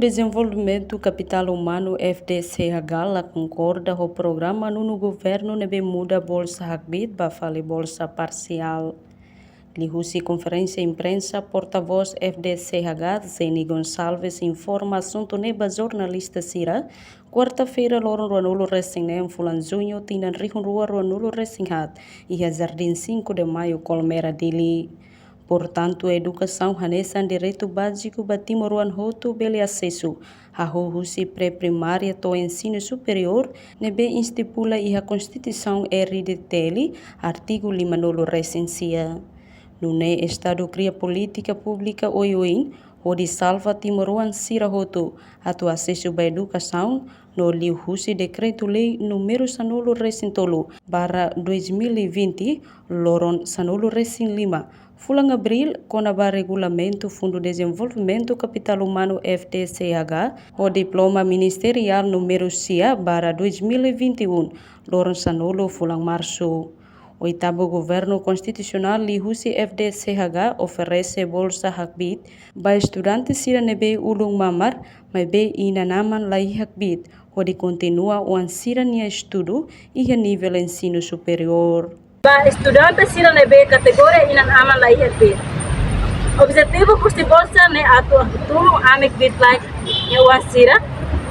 Desenvolvimento Capital Humano FDCH la concorda com o programa no governo nebe muda bolsa Hagbit bafale bolsa parcial. Lihusi conferência imprensa porta-voz FDCH Zeni Gonçalves informa assunto neba jornalista Sira quarta-feira loron ruanulo resinem fulan junho tinan rihun rua ruanulo resinghat e Jardim 5 de Maio Colmera Dili. Portanto, a educação hanesan direito básico batimoruan hotu bele acesso a husi pré-primária to ensino superior nebe estipula e a Constituição RDTL artigo 5 recensia. Nune Estado cria política pública oioin onde salva timoruan sira hotu atu acesso à educação no liu husi decreto-lei número sanulu recintolo barra 2020 loron sanulu recin 5 Fulang Abril, Conaba Regulamento Fundo Desenvolvimento Capital Humano FDCH, o Diploma Ministerial número CIA barra 2021, Loron Sanolo Fulang Março. O oitavo Governo Constitucional Lihusi FDCH oferece Bolsa Hagbit para estudantes sira nebe ulung mamar, mas be inanaman lai Hagbit, onde continua o ansira nia estudo e a nível ensino superior. Para estudantes sira nebe categoria inan aman lai Hagbit. Objetivo custi bolsa ne atu tulung amik bit like ne wansira,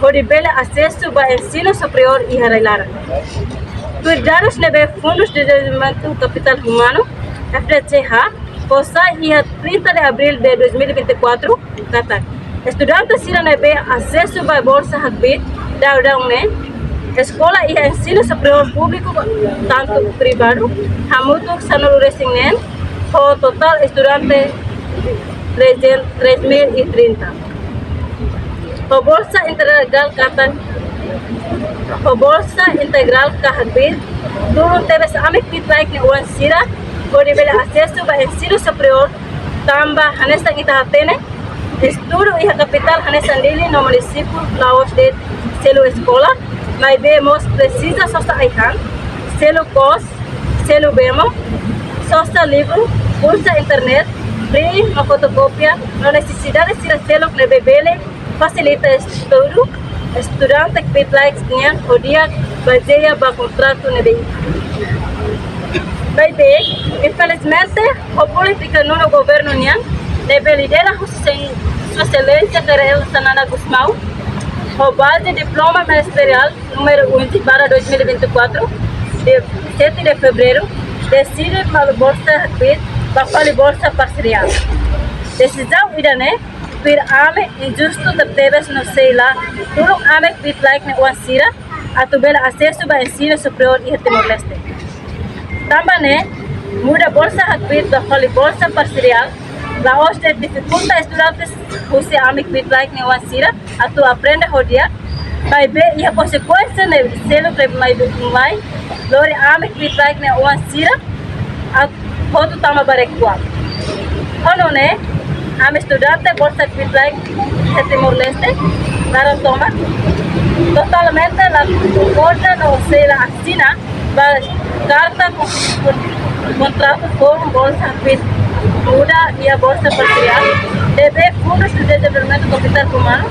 onde bela acesso para ensino superior e harailara. Cuidados nebe Fundos de Desenvolvimento Capital Humano, FDCH, possa ir 30 de abril de 2024, kata. Estudantes sira nebe acesso para bolsa Hagbit, daudang escola e ensino superior público, tanto privado, hamutuk sanulu resingen, o total estudante 3.030. O bolsa integral kata. O bolsa integral Hagbit, turun teves amik pitlaik ne uan sira, onde bela acesso para ensino superior, tamba hanesan itahatene, estudo e capital hanesan dili no município Laos de selo escola, mas vemos precisa sosta aihan, selo cos, selo bemo, sosta livro, pulsa internet, free no fotocópia, no necessidade de sira selo que bebele facilita estudo. Estudante que pitlaik nian odia baseia ba contrato nebe. Baby, infelizmente, a política no governo nian nebe lidera sem sua excelência Karel Sanana Gusmão, o base diploma ministerial número 11 para 2024 de 7 de fevereiro decide para bolsa Hagbit para bolsa parcial. Decisão idane Pir ame injusto terteves no sei lá, turung ame pitlaik ne uansira, atu bela acesso para ensino superior e Timor-Leste. Também muda bolsa Hagbit da bolsa parcial, la hoste dificulta estudantes usi ame pitlaik ne uansira, atu aprende hodia, vai be e a consequência ne selo que mai, lori ame pitlaik ne uansira, atu hotu tama barekua. Ono ne Am estudante bolsa pitlaik de Timor-Leste, para tomar totalmente la corte no se la asina para carta contrato con bolsa pit muda y a bolsa parcial debe Fundos de Desenvolvimento Capital Humano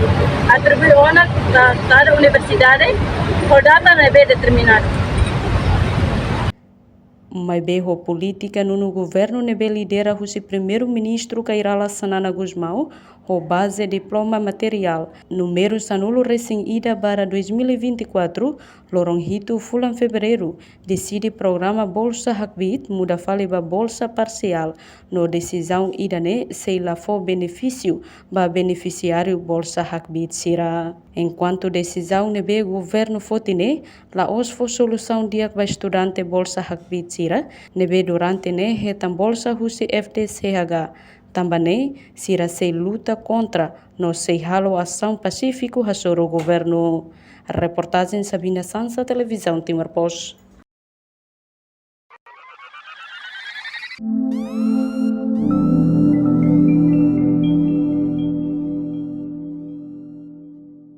atribuir a cada universidade por data debe determinada. Mas berro política no governo nebe lidera o primeiro-ministro Kairala Sanana Gusmão, o base diploma material número sanulo recém-ida para 2024, lorong hitu fulan fevereiro, decide programa Bolsa Hagbit muda fale ba bolsa parcial, no decisão idane sei lá for benefício ba beneficiário Bolsa Hagbit sira. Enquanto decisão nebe governo fotine, la os for solução dia ba estudante Bolsa Hagbit sira, nebe durante ne hetam Bolsa husi FDCH. Também sira sei luta contra no sei halo ação pacífico hasoro governo. Reportagem Sabina Sansa, Televisão Timor-Post.